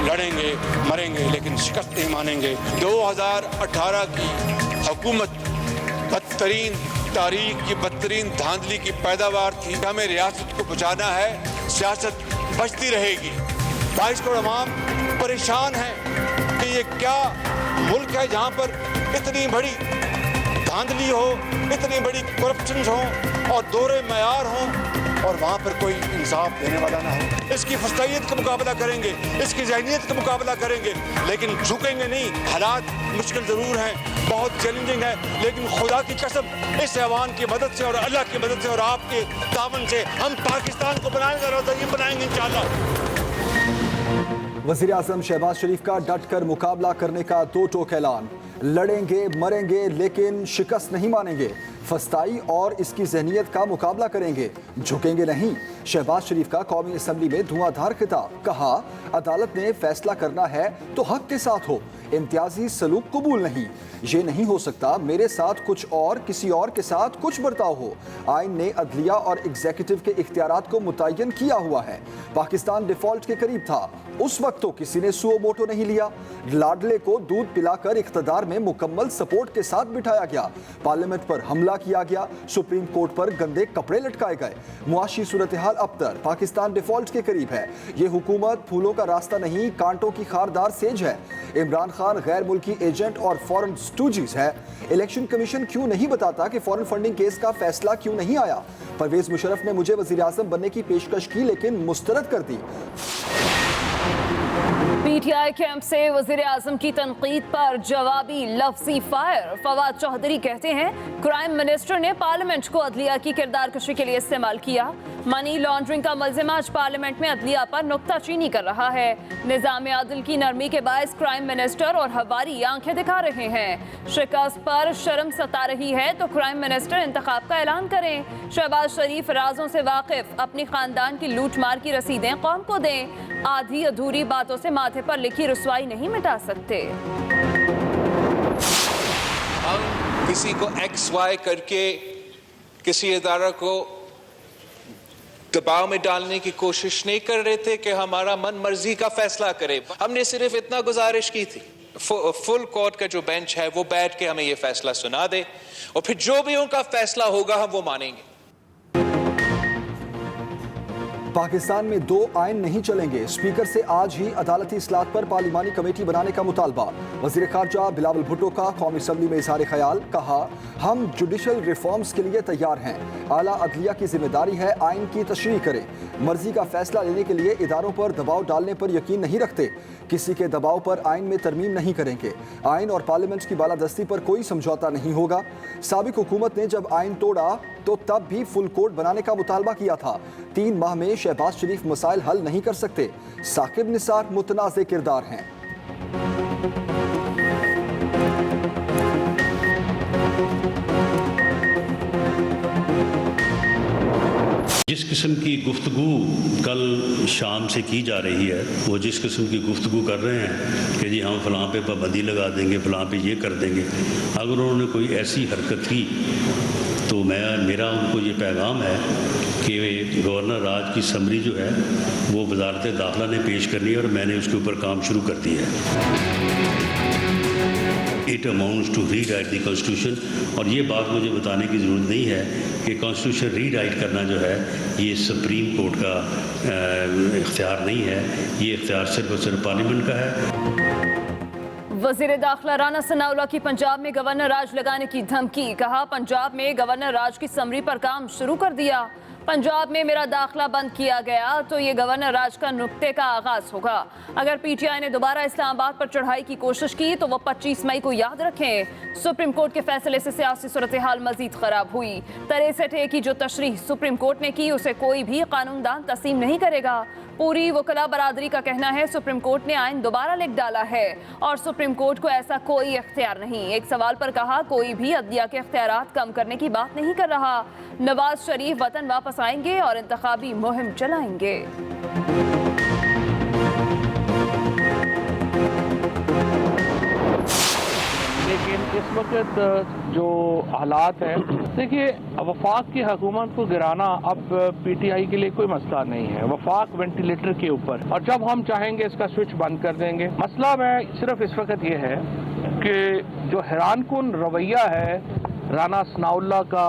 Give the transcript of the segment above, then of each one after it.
लड़ेंगे मरेंगे लेकिन शिकस्त नहीं मानेंगे। 2018 की हुकूमत बदतरीन तारीख की बदतरीन धांधली की पैदावार थी। हमें रियासत को बचाना है, सियासत बचती रहेगी। 22 करोड़ अवाम परेशान है कि ये क्या मुल्क है जहाँ पर इतनी बड़ी धांधली हो, इतनी बड़ी करप्शन हो और दोहरे मयार हों और वहाँ पर कोई इंसाफ देने वाला ना हो। इसकी फस्तायत का मुकाबला करेंगे, इसकी ज़हनियत का मुकाबला करेंगे, लेकिन झुकेंगे नहीं। हालात मुश्किल ज़रूर हैं, बहुत चैलेंजिंग है, लेकिन खुदा की कसम इस ऐवान की मदद से और अल्लाह की मदद से और आपके तावन से हम पाकिस्तान को बनाएंगे और ये बनाएंगे इंशाअल्लाह। वज़ीर आज़म शहबाज शरीफ का डट कर मुकाबला करने का दो टोक ऐलान। लड़ेंगे मरेंगे लेकिन शिकस्त नहीं मानेंगे। फस्ताई और इसकी जहनियत का मुकाबला करेंगे, झुकेंगे नहीं। शहबाज शरीफ का कौमी असम्बली में धुआंधार खिताब। कहा, अदालत ने फैसला करना है तो हक के साथ हो, इम्तियाजी सलूक कबूल नहीं। ये नहीं हो सकता मेरे साथ कुछ और किसी और के साथ कुछ बर्ताव हो। आइन ने अदलिया और एग्जीक्यूटिव के इख्तियारात को मुतय्यन किया हुआ है। पाकिस्तान डिफॉल्ट के करीब था, उस वक्त तो किसी ने सुओ मोटो नहीं लिया। लाडले को दूध पिलाकर इख्तदार में मुकम्मल सपोर्ट के साथ बिठाया गया। पार्लियामेंट पर हमला किया गया, सुप्रीम कोर्ट पर गंदे कपड़े लटकाए गए। मुआशी सूरत हाल अबतर। पाकिस्तान डिफॉल्ट के करीब है। ये हुकूमत फूलों का रास्ता नहीं, कांटों की खारदार सेज है। इमरान खान गैर मुल्की एजेंट और फॉरेन स्टूजीज है। इलेक्शन कमीशन क्यों नहीं बताता कि फॉरेन फंडिंग केस का फैसला क्यों नहीं आया? परवेज मुशर्रफ ने मुझे वजीर आज़म बनने की पेशकश की लेकिन मुस्तरद कर दी। पीटीआई कैंप से वजीर आजम की तनकीद पर जवाबी लफ्जी फायर। फवाद चौधरी कहते हैं, क्राइम मिनिस्टर ने पार्लियामेंट को अदलिया की किरदार कशी के लिए इस्तेमाल किया। मनी लॉन्ड्रिंग का मुल्जिम आज पार्लियामेंट में अदलिया पर नुक्ताचीनी कर रहा है। निज़ाम आदिल की नरमी के बायस क्राइम मिनिस्टर और हवारी आंखें दिखा रहे हैं। शिकस्त पर शर्म सता रही है तो क्राइम मिनिस्टर इंतखाब का ऐलान करें। शहबाज शरीफ राजों से वाकिफ, अपनी खानदान की लूट मार की रसीदें कौम को दें। आधी अधूरी बातों से माथे पर लिखी रुसवाई नहीं मिटा सकते। हम किसी को XY करके किसी इदारा को दबाव में डालने की कोशिश नहीं कर रहे थे कि हमारा मन मर्जी का फैसला करे। हमने सिर्फ इतना गुजारिश की थी, फुल कोर्ट का जो बेंच है वो बैठ के हमें ये फैसला सुना दे और फिर जो भी उनका फैसला होगा हम वो मानेंगे। पाकिस्तान में दो आइन नहीं चलेंगे। स्पीकर से आज ही अदालती इस्लाहत पर पार्लिमानी कमेटी बनाने का मुतालबा। वजीर खारजा बिलावल भुट्टो का कौमी असम्बली में इज़हार ख्याल। कहा, हम जुडिशल रिफॉर्म्स के लिए तैयार हैं। आला अदलिया की जिम्मेदारी है आइन की तशरीह करें। मर्जी का फैसला लेने के लिए इदारों पर दबाव डालने पर यकीन नहीं रखते। किसी के दबाव पर आइन में तरमीम नहीं करेंगे। आइन और पार्लियामेंट की बालादस्ती पर कोई समझौता नहीं होगा। साबिक हुकूमत ने जब आइन तोड़ा तो तब भी फुल कोर्ट बनाने का मुतालबा किया था। 3 माह में शहबाज शरीफ मसाइल हल नहीं कर सकते। साकिब निसार मुतनाज़े किरदार हैं। जिस किस्म की गुफ्तगू कल शाम से की जा रही है, वो जिस किस्म की गुफ्तगू कर रहे हैं कि जी हम फ़लाँ पे पाबंदी लगा देंगे, फ़लाँ पे ये कर देंगे, अगर उन्होंने कोई ऐसी हरकत की तो मेरा उनको ये पैगाम है कि गवर्नर राज की समरी जो है वो वजारत दाखिला ने पेश करनी है और मैंने उसके ऊपर काम शुरू कर दिया है। It amounts to rewrite the constitution. और ये बात मुझे बताने की ज़रूरत नहीं है कि कॉन्स्टिट्यूशन री राइट करना जो है ये सुप्रीम कोर्ट का इख्तियार नहीं है, ये इख्तियार सिर्फ और सिर्फ पार्लियामेंट का है। वज़ीर दाखिला राना सनाउल्लाह की पंजाब में गवर्नर राज लगाने की धमकी। कहा, पंजाब में गवर्नर राज की समरी पर काम शुरू कर दिया। पंजाब में मेरा दाखिला बंद किया गया तो ये गवर्नर राज का नुक्ते का आगाज होगा। अगर पीटीआई ने दोबारा इस्लामाबाद पर चढ़ाई की कोशिश की तो वो 25 मई को याद रखें। सुप्रीम कोर्ट के फैसले से सियासी सूरत हाल मजीद खराब हुई। 63A की जो तशरीह सुप्रीम कोर्ट ने की उसे कोई भी कानूनदान तस्लीम नहीं करेगा। पूरी वकला बरादरी का कहना है सुप्रीम कोर्ट ने आइन दोबारा लिख डाला है और सुप्रीम कोर्ट को ऐसा कोई इख्तियार नहीं। एक सवाल पर कहा, कोई भी अदलिया के इख्तियारात कम करने की बात नहीं कर रहा। नवाज शरीफ वतन वापस आएंगे और इंतखाबी मुहिम चलाएंगे। लेकिन लेकिन इस वक्त जो हालात हैं, देखिए वफाक की हुकूमत को गिराना अब पीटीआई के लिए कोई मसला नहीं है। वफाक वेंटिलेटर के ऊपर, और जब हम चाहेंगे इसका स्विच बंद कर देंगे। मसला में सिर्फ इस वक्त ये है कि जो हैरानकुन रवैया है राना सनाउल्लाह का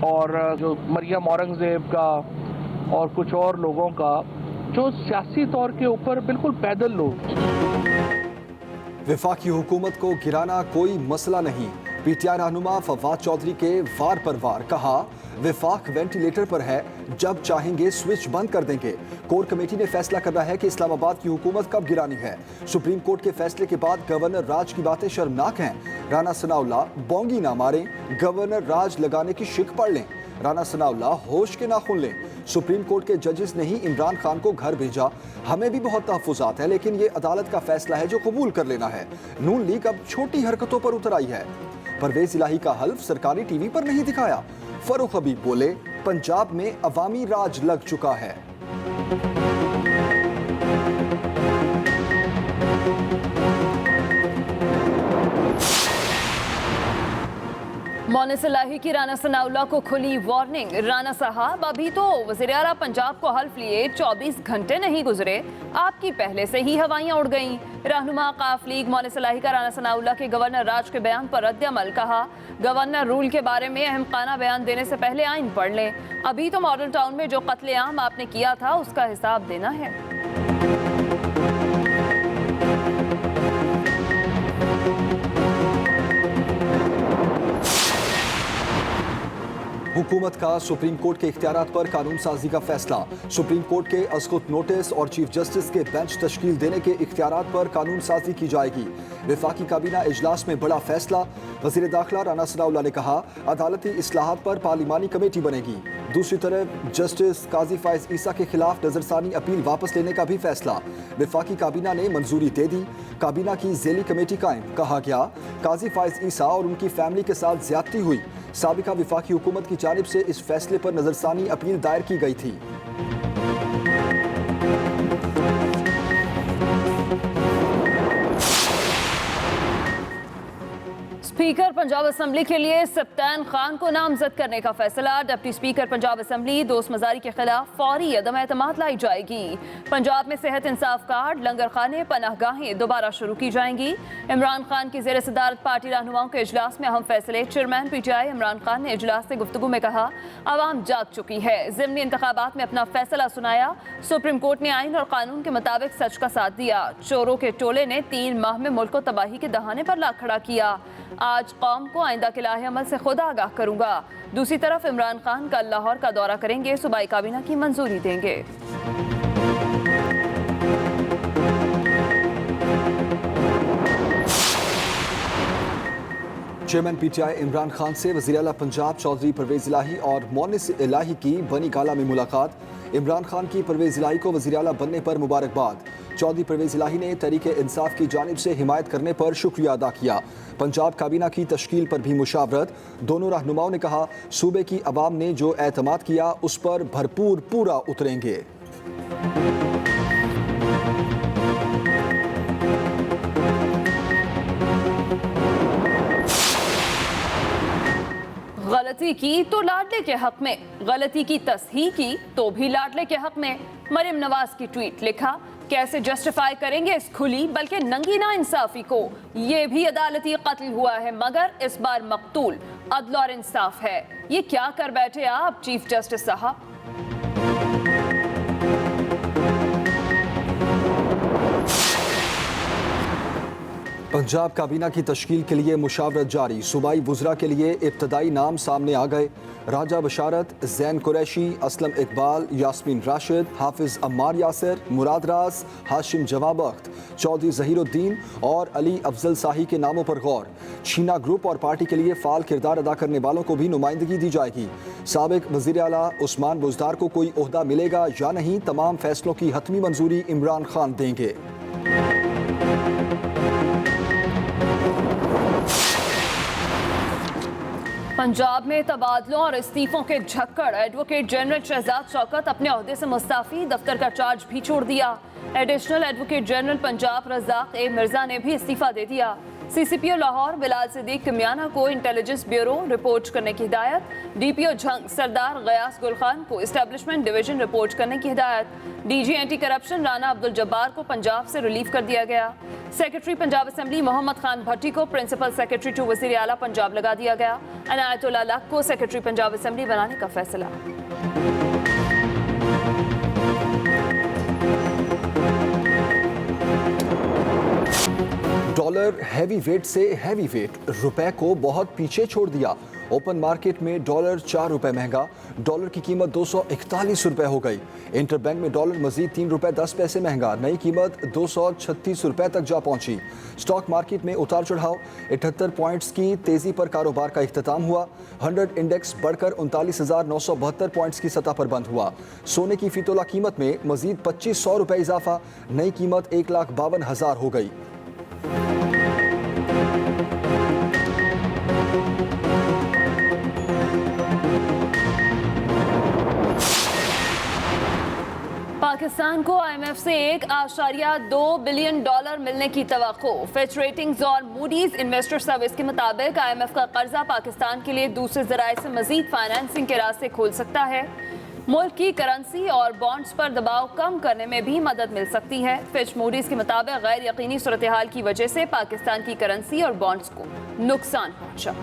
और जो मरियम औरंगजेब का और कुछ और लोगों का, जो सियासी तौर के ऊपर बिल्कुल पैदल लोग। वफाकी हुकूमत को गिराना कोई मसला नहीं, पीटीआई रहनुमा फवाद चौधरी के वार पर वार। कहा वफाक वेंटिलेटर पर है, जब चाहेंगे स्विच बंद कर देंगे। कोर कमेटी ने फैसला करना है कि इस्लामाबाद की हुकूमत कब गिरानी है। सुप्रीम कोर्ट के फैसले के बाद गवर्नर राज की बातें शर्मनाक हैं। राना सनाउल्लाह बोंगी ना मारें, गवर्नर राज लगाने की शिक पढ़ लें। राना सनाउल्लाह होश के नाखून लें। सुप्रीम कोर्ट के जजेस ने ही इमरान खान को घर भेजा। हमें भी बहुत तहफ्फुज़ात हैं, लेकिन ये अदालत का फैसला है जो कबूल कर लेना है। नून लीग अब छोटी हरकतों पर उतर आई है। परवेज इलाही का हल्फ सरकारी टीवी पर नहीं दिखाया। फरूख हबीब बोले पंजाब में अवामी राज लग चुका है। मोनिस इलाही की राना सनाउल्लाह को खुली वार्निंग। राना साहब, अभी तो वज़ीर-ए-आला पंजाब को हल्फ लिए 24 घंटे नहीं गुजरे, आपकी पहले से ही हवाइयां उड़ गईं। रहनुमा काफ लीग मोनिस इलाही का राना सनाउल्लाह के गवर्नर राज के बयान पर रद्द-ए-अमल। कहा गवर्नर रूल के बारे में अहमकाना बयान देने से पहले आइन पढ़ लें। अभी तो मॉडल टाउन में जो कत्ले-आम आपने किया था उसका हिसाब देना है। हुकूमत का सुप्रीम कोर्ट के इख्तियारात पर कानून साजी का फैसला। सुप्रीम कोर्ट के अस्कुत नोटिस और चीफ जस्टिस के बेंच तश्कील देने के इख्तियारात पर कानून साजी की जाएगी। वफाकी काबीना इजलास में बड़ा फैसला। वज़ीर दाखिला राना सनाउल्लाह ने कहा अदालती इस्लाहात पर पार्लिमानी कमेटी बनेगी। दूसरी तरफ जस्टिस काजी फायज ईसा के खिलाफ नजरसानी अपील वापस लेने का भी फैसला। वफाकी काबीना ने मंजूरी दे दी। काबीना की ज़ेली कमेटी कायम। कहा गया काजी फायज ईसा और उनकी फैमिली के साथ ज्यादती हुई। साबिका वफाकी हुकूमत की जानिब से इस फैसले पर नजरसानी अपील दायर की गई थी। स्पीकर पंजाब असम्बली के लिए सप्तान खान को नामजद करने का फैसला। डिप्टी स्पीकर पंजाब असम्बली दोस्त मजारी के खिलाफ फौरी अदम एतमाद लाई जाएगी। पंजाब में सेहत इंसाफ कार्ड, लंगर खाने, पनाहगाहें दोबारा शुरू की जाएंगी। इमरान खान की ज़ेर सदारत पार्टी रहनुमाओं के इजलास में अहम फैसले। चेयरमैन पीटीआई इमरान खान ने इजलास से गुफ्तगू में कहा आवाम जाग चुकी है, ज़िमनी इंतखाबात में अपना फैसला सुनाया। सुप्रीम कोर्ट ने आइन और कानून के मुताबिक सच का साथ दिया। चोरों के टोले ने 3 माह में मुल्क को तबाही के दहाने पर ला खड़ा किया। आज कौम को आइंदा के लाहे अमल से खुद आगाह करूंगा। दूसरी तरफ इमरान खान कल लाहौर का दौरा करेंगे, सूबाई काबीना की मंजूरी देंगे। चेयरमैन पीटीआई इमरान खान से वज़ीर-ए-आला पंजाब चौधरी परवेज इलाही और मोनिस इलाही की बनी गाला में मुलाकात। इमरान खान की परवेज इलाही को वज़ीर-ए-आला बनने पर मुबारकबाद। चौधरी परवेज इलाही ने तहरीक इंसाफ की जानिब से हिमायत करने पर शुक्रिया अदा किया। पंजाब काबीना की तश्कील पर भी मुशावरत। दोनों रहनुमाओं ने कहा सूबे की अवाम ने जो एतमाद किया उस पर भरपूर पूरा उतरेंगे। गलती की तो लाडले के हक में, गलती की तस्हीह की तो भी लाडले के हक में। मरियम नवाज की ट्वीट, लिखा कैसे जस्टिफाई करेंगे इस खुली बल्कि नंगी ना इंसाफी को। ये भी अदालती कत्ल हुआ है मगर इस बार मकतूल अदल और इंसाफ है। ये क्या कर बैठे आप चीफ जस्टिस साहब। पंजाब काबीना की तश्कील के लिए मुशावरत जारी। सूबाई वुज़रा के लिए इब्तदाई नाम सामने आ गए। राजा बशारत, जैन कुरैशी, असलम इकबाल, यास्मीन राशिद, हाफिज अम्मार यासिर, मुराद राज, हाशिम जवाबख्त, चौधरी ज़हीरुद्दीन और अली अफजल शाही के नामों पर गौर। छीना ग्रुप और पार्टी के लिए फ़ाल किरदार अदा करने वालों को भी नुमाइंदगी दी जाएगी। साबिक वज़ीर आला उस्मान बुज़दार को कोई ओहदा मिलेगा या नहीं, तमाम फैसलों की हतमी मंजूरी इमरान खान देंगे। पंजाब में तबादलों और इस्तीफों के झक्कड़। एडवोकेट जनरल शहजाद शौकत अपने ओहदे से मुस्ताफी, दफ्तर का चार्ज भी छोड़ दिया। Additional advocate general Punjab Razaq A Mirza ने भी इस्तीफा दे दिया। CCPO लाहौर बिलाल सिद्दीक किमियाना को इंटेलिजेंस ब्यूरो रिपोर्ट करने की हिदायत। DPO झंग सरदार गयास गुल खान को एस्टेब्लिशमेंट डिवीजन रिपोर्ट करने की हिदायत। DG anti corruption Rana Abdul Jabbar को पंजाब से रिलीव कर दिया गया। सेक्रेटरी पंजाब असेंबली मोहम्मद खान भट्टी को प्रिंसिपल सेक्रेटरी टू वज़ीर आला पंजाब लगा दिया गया। अनायतुल्लाह लक को सेक्रेटरी पंजाब असेंबली बनाने का फैसला। डॉलर हैवी वेट से हैवी वेट रुपए को बहुत पीछे छोड़ दिया। ओपन मार्केट में डॉलर 4 रुपए महंगा, डॉलर की कीमत 241 रुपए हो गई। इंटरबैंक में डॉलर मजीद 3 रुपए 10 पैसे महंगा, नई कीमत 236 रुपए तक जा पहुंची। स्टॉक मार्केट में उतार चढ़ाव, 78 पॉइंट्स की तेजी पर कारोबार का इख्तिताम हुआ। 100 इंडेक्स बढ़कर 39,972 पॉइंट्स की सतह पर बंद हुआ। सोने की फी तोला कीमत में मजीद 2500 रुपए इजाफा, नई कीमत 1,52,000 हो गई। पाकिस्तान को IMF से $1.2 बिलियन मिलने की तवक्को। फिच रेटिंग्स और मूडीज इन्वेस्टर सर्विस के मुताबिक IMF का कर्जा पाकिस्तान के लिए दूसरे ज़राए से मजीद फाइनेंसिंग के रास्ते खोल सकता है। मुल्क की करेंसी और बॉन्ड्स पर दबाव कम करने में भी मदद मिल सकती है। फिच मूडीज के मुताबिक गैर यकीनी सूरत हाल की वजह से पाकिस्तान की करेंसी और बॉन्ड्स को नुकसान पहुंचा।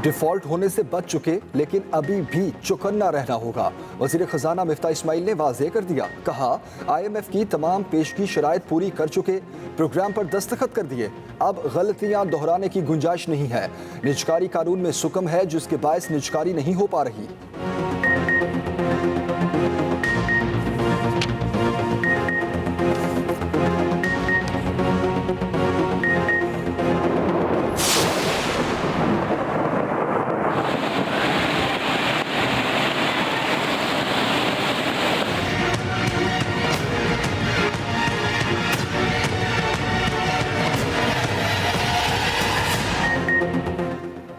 डिफॉल्ट होने से बच चुके लेकिन अभी भी चौकन्ना रहना होगा। वज़ीर ख़जाना मिफ्ता इस्माइल ने वाज़ेह कर दिया। कहा IMF की तमाम पेशगी शराइत पूरी कर चुके, प्रोग्राम पर दस्तखत कर दिए, अब गलतियां दोहराने की गुंजाइश नहीं है। निजकारी कानून में सुकम है जिसके बायस निजकारी नहीं हो पा रही।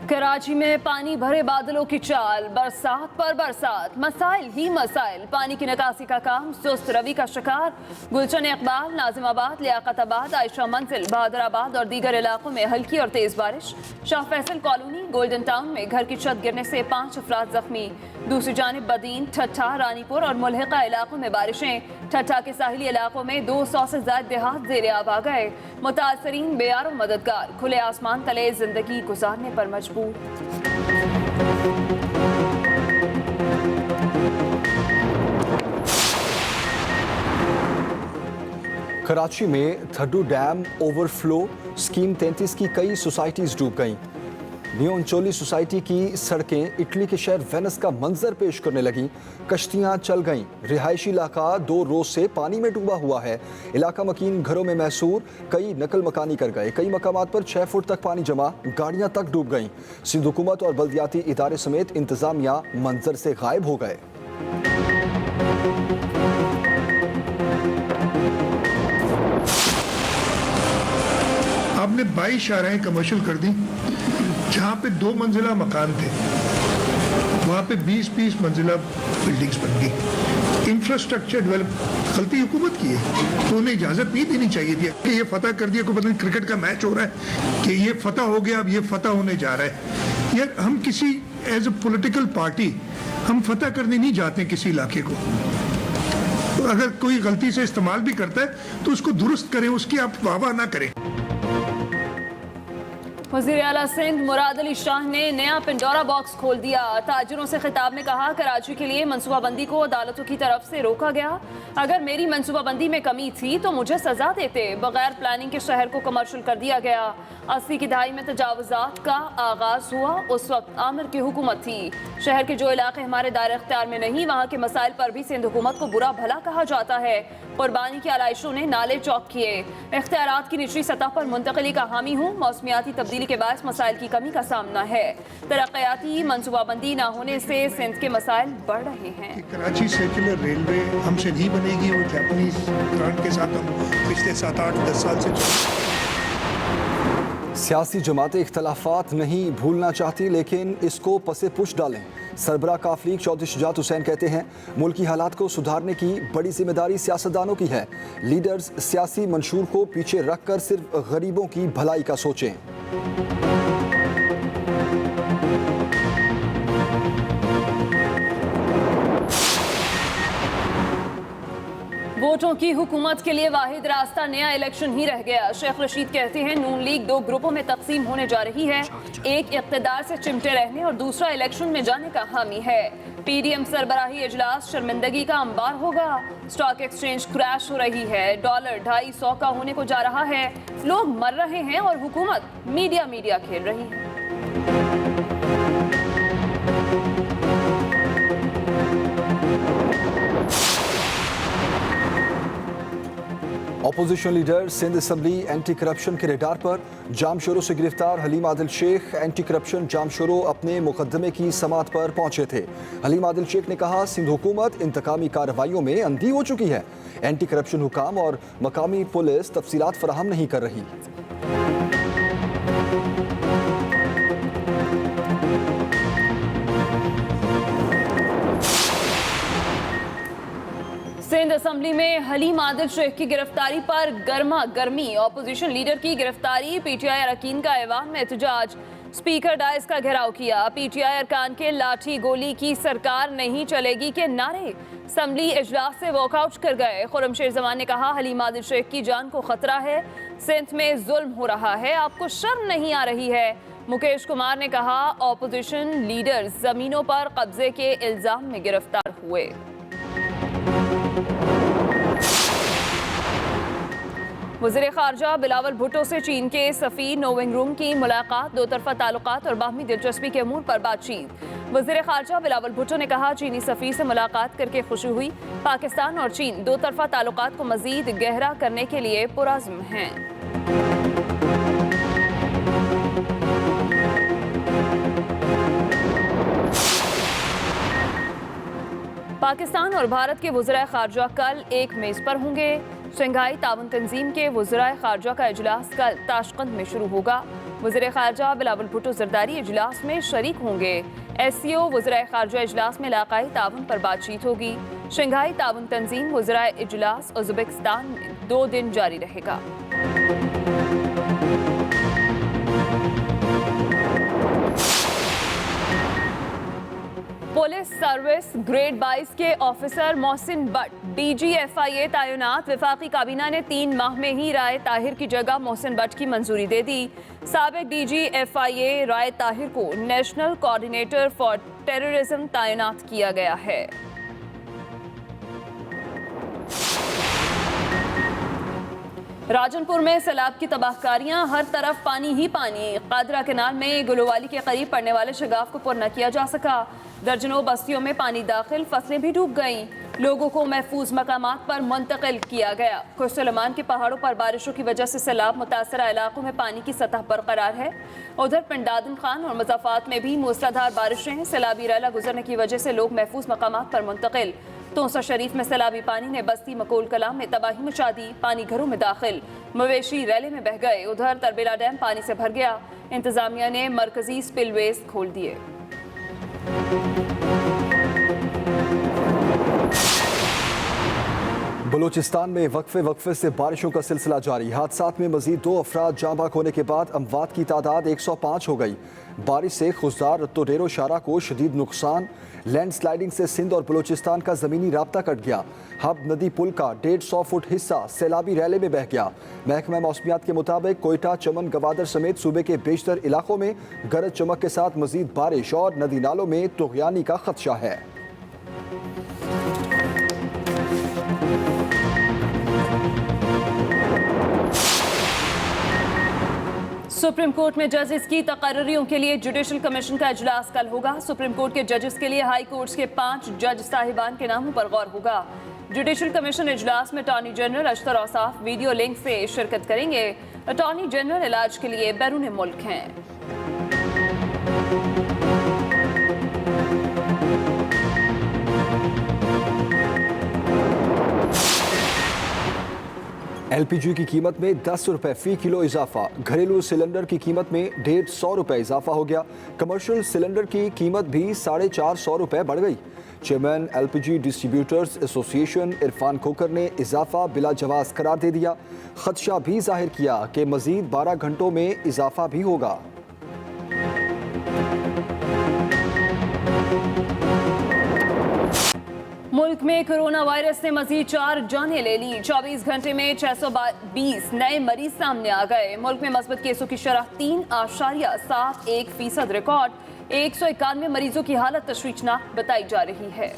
कराची में पानी भरे बादलों की चाल, बरसात पर बरसात, मसाइल ही मसाइल। पानी की निकासी का काम सुस्त रवि का शिकार। गुलशन इकबाल, नाजिमाबाद, लियाकताबाद, आयशा मंजिल, बहादुराबाद और दीगर इलाकों में हल्की और तेज बारिश। Shah Faisal colony, golden town में घर की छत गिरने से 5 अफराद जख्मी। दूसरी जानिब बदीन, ठट्ठा, रानीपुर और मुल्हिका इलाकों में बारिशें। ठट्ठा के साहिली इलाकों में 200 से ज्यादा देहात ज़ेरे आब आ गए। मुतासरीन बेयार और मददगार खुले आसमान तले जिंदगी गुजारने पर मजबूर। कराची में थड्डू डैम ओवरफ्लो, स्कीम 33 की कई सोसाइटीज डूब गईं। न्यू अंचोली सोसाइटी की सड़कें इटली के शहर वेनिस का मंजर पेश करने लगीं। कश्तियां चल गईं। रिहायशी इलाका 2 रोज से पानी में डूबा हुआ है। इलाका मकीन घरों में महसूर, कई नकल मकानी कर गए। कई मकामात पर 6 फुट तक पानी जमा, गाड़ियां तक डूब गईं। सिंध हुकूमत और बल्दियाती इदारे समेत इंतजामिया मंजर से गायब हो गए। आपने 22 शाराएं कमर्शियल कर दी, जहाँ पे 2 मंजिला मकान थे वहाँ पे 20-20 मंजिला बिल्डिंग्स बन गई। इंफ्रास्ट्रक्चर डेवलप गलती हुकूमत की है, तो उन्हें इजाज़त नहीं देनी चाहिए थी कि ये फतह कर दिया। कोई पता नहीं क्रिकेट का मैच हो रहा है कि ये फतह हो गया, अब ये फतह होने जा रहा है। यार हम किसी एज ए पॉलिटिकल पार्टी हम फतह करने नहीं जाते किसी इलाके को। तो अगर कोई गलती से इस्तेमाल भी करता है तो उसको दुरुस्त करें, उसकी आप वाह ना करें। वज़ीर आला सिंध मुराद अली शाह ने नया पिंडोरा बॉक्स खोल दिया। ताजिरों से खिताब में कहा, कराची के लिए मनसूबाबंदी को अदालतों की तरफ से रोका गया। अगर मेरी मनसूबाबंदी में कमी थी तो मुझे सजा देते। बगैर प्लानिंग के शहर को कमर्शियल कर दिया गया। 80 की दहाई में तजावुजात का आगाज हुआ, उस वक्त आमिर की हुकूमत थी। शहर के जो इलाके हमारे दायरे इख्तियार में नहीं, वहाँ के मसाइल पर भी सिंध हुकूमत को बुरा भला कहा जाता है। कुर्बानी की आलाइशों ने नाले चौक किए। इख्तियारात की निचली सतह पर मुंतकली का हामी हूँ। मौसमियाती तब्दीली के बायस मसाइल की कमी का सामना है। तरक्याती मनसूबाबंदी न होने से सिंध के मसाइल बढ़ रहे हैं। कराची सर्कुलर रेलवे हमसे नहीं बनेगी, वो जापानीज ग्रांट के साथ हम पिछले 7-8-10 साल से सियासी जमातें इख्तलाफात नहीं भूलना चाहती, लेकिन इसको पसे पुश डालें। सरबराह काफलीग चौधरी शुजात हुसैन कहते हैं मुल्की हालात को सुधारने की बड़ी जिम्मेदारी सियासतदानों की है। लीडर्स सियासी मंशूर को पीछे रखकर सिर्फ गरीबों की भलाई का सोचें। वोटों की हुकूमत के लिए वाहिद रास्ता नया इलेक्शन ही रह गया। शेख रशीद कहते हैं नून लीग 2 ग्रुपों में तकसीम होने जा रही है। एक इक़्तिदार से चिमटे रहने और दूसरा इलेक्शन में जाने का हामी है। पीडीएम सरबराही इजलास शर्मिंदगी का अंबार होगा। स्टॉक एक्सचेंज क्रैश हो रही है। डॉलर 250 का होने को जा रहा है। लोग मर रहे हैं और हुकूमत मीडिया खेल रही है। Opposition leader Sindh assembly anti corruption के रडार पर। जामशोरों से गिरफ्तार हलीम आदिल शेख एंटी करप्शन जामशोरों अपने मुकदमे की समाअत पर पहुंचे थे। हलीम आदिल शेख ने कहा सिंध हुकूमत इंतकामी कार्रवाइयों में अंधी हो चुकी है। एंटी करप्शन हुकाम और मकामी पुलिस तफसीलात फराहम नहीं कर रही। सिंध असम्बली में हलीम आदिल शेख की गिरफ्तारी पर गर्मा गर्मी। अपोजिशन लीडर की गिरफ्तारी, पीटीआई अरकान का ऐवान में एहतजाज। स्पीकर डाइस का घेराव किया। पीटीआई अरकान के लाठी गोली की सरकार नहीं चलेगी के नारे। असम्बली इजलास से वॉकआउट कर गए। खुर्रमशेर जमान ने कहा हलीम आदिल शेख की जान को खतरा है। सिंध में जुल्म हो रहा है, आपको शर्म नहीं आ रही है। मुकेश कुमार ने कहा अपोजिशन लीडर जमीनों पर कब्जे के इल्जाम में गिरफ्तार हुए। वज़ीर ख़ारजा बिलावल भुट्टो से चीन के सफ़ीर नोविंग रूम की मुलाकात। 2 तरफ़ा ताल्लुकात और बाहमी दिलचस्पी के अमूर पर बातचीत। वज़ीर ख़ारजा बिलावल भुट्टो ने कहा चीनी सफ़ीर से मुलाकात करके खुशी हुई। पाकिस्तान और चीन 2 तरफ़ा ताल्लुकात को मज़ीद गहरा करने के लिए पुरज़्म हैं। पाकिस्तान और भारत के वज़ीर ख़ारजा कल एक मेज़ पर होंगे। शंघाई ताउन तंजीम के वज़ीर ख़ारजा का इजलास कल ताशकंद में शुरू होगा। वज़ीर ख़ारजा बिलावल भुट्टो ज़रदारी इजलास में शरीक होंगे। SCO वज़ीर ख़ारजा इजलास में इलाक़ाई ताउन पर बातचीत होगी। शंघाई ताउन तंजीम वज़ीर इजलास उज़्बेकिस्तान में 2 दिन जारी रहेगा। पुलिस सर्विस ग्रेड 22 के officer Mohsin but DG FIA तैनात। वफाकी काबीना ने 3 माह में ही राय ताहिर की जगह मोहसिन बट की मंजूरी दे दी। साबिक DG FIA राय ताहिर को नेशनल कोऑर्डिनेटर फॉर टेररिज्म तैनात किया गया है। राजनपुर में सैलाब की तबाहकारियां, हर तरफ पानी ही पानी। कादरा केनाल में गुलोवाली के करीब पड़ने वाले शगाफ को पुर न किया जा सका। दर्जनों बस्तियों में पानी दाखिल, फसलें भी डूब गईं। लोगों को महफूज मकामात पर मुंतकिल किया गया। खुशसलमान के पहाड़ों पर बारिशों की वजह से सैलाब मुतासरा इलाकों में पानी की सतह बरकरार है। उधर पिंडादन खान और मुज़फ्फराबाद में भी मूसलाधार बारिशें। सैलाबी रैला गुजरने की वजह से लोग महफूज मकामात पर मुंतकिल। तोसा शरीफ में सैलाबी पानी ने बस्ती मकोल कलाम में तबाही मचा दी। पानी घरों में दाखिल, मवेशी रैले में बह गए। उधर तरबेला डैम पानी से भर गया। इंतजामिया ने मरकजी स्पिलवेज खोल दिए। बलूचिस्तान में वक्फे से बारिशों का सिलसिला जारी। हादसात में मजीद 2 अफराद जाँ बाक होने के बाद अमवात की तादाद 105 हो गई। बारिश से खुशदार रत्तो डेरो शारा को शदीद नुकसान। लैंडस्लाइडिंग से सिंध और बलूचिस्तान का ज़मीनी राब्ता कट गया। हब नदी पुल का 150 फुट हिस्सा सैलाबी रैले में बह गया। महकमा मौसमियात के मुताबिक कोयटा, चमन, गवादर समेत सूबे के बेशतर इलाकों में गरज चमक के साथ मजीद बारिश और नदी नालों में तुग़यानी का खदशा है। सुप्रीम कोर्ट में जजेस की तकर्रियों के लिए जुडिशल कमीशन का इजलास कल होगा। सुप्रीम कोर्ट के जजेस के लिए हाई कोर्ट्स के 5 जज साहिबान के नामों पर गौर होगा। जुडिशल कमीशन इजलास में attorney general Ashtar Ausaf video link से शिरकत करेंगे। अटॉर्नी जनरल इलाज के लिए बैरून मुल्क हैं। एलपीजी की कीमत में 10 रुपए फी किलो इजाफा। घरेलू सिलेंडर की कीमत में 150 रुपए इजाफा हो गया। कमर्शियल सिलेंडर की कीमत भी 450 रुपए बढ़ गई। Chairman LPG distributors association Irfan Khokhar ने इजाफा बिला जवाज करार दे दिया। खदशा भी जाहिर किया कि मजीद 12 घंटों में इजाफा भी होगा। मुल्क में कोरोना वायरस ने मजीद 4 जानें ले ली। 24 घंटे में 620 नए मरीज सामने आ गए। मुल्क में मस्बत केसों की शरह 3.71% रिकॉर्ड। 191 मरीजों की हालत तशवीशनाक बताई जा रही है।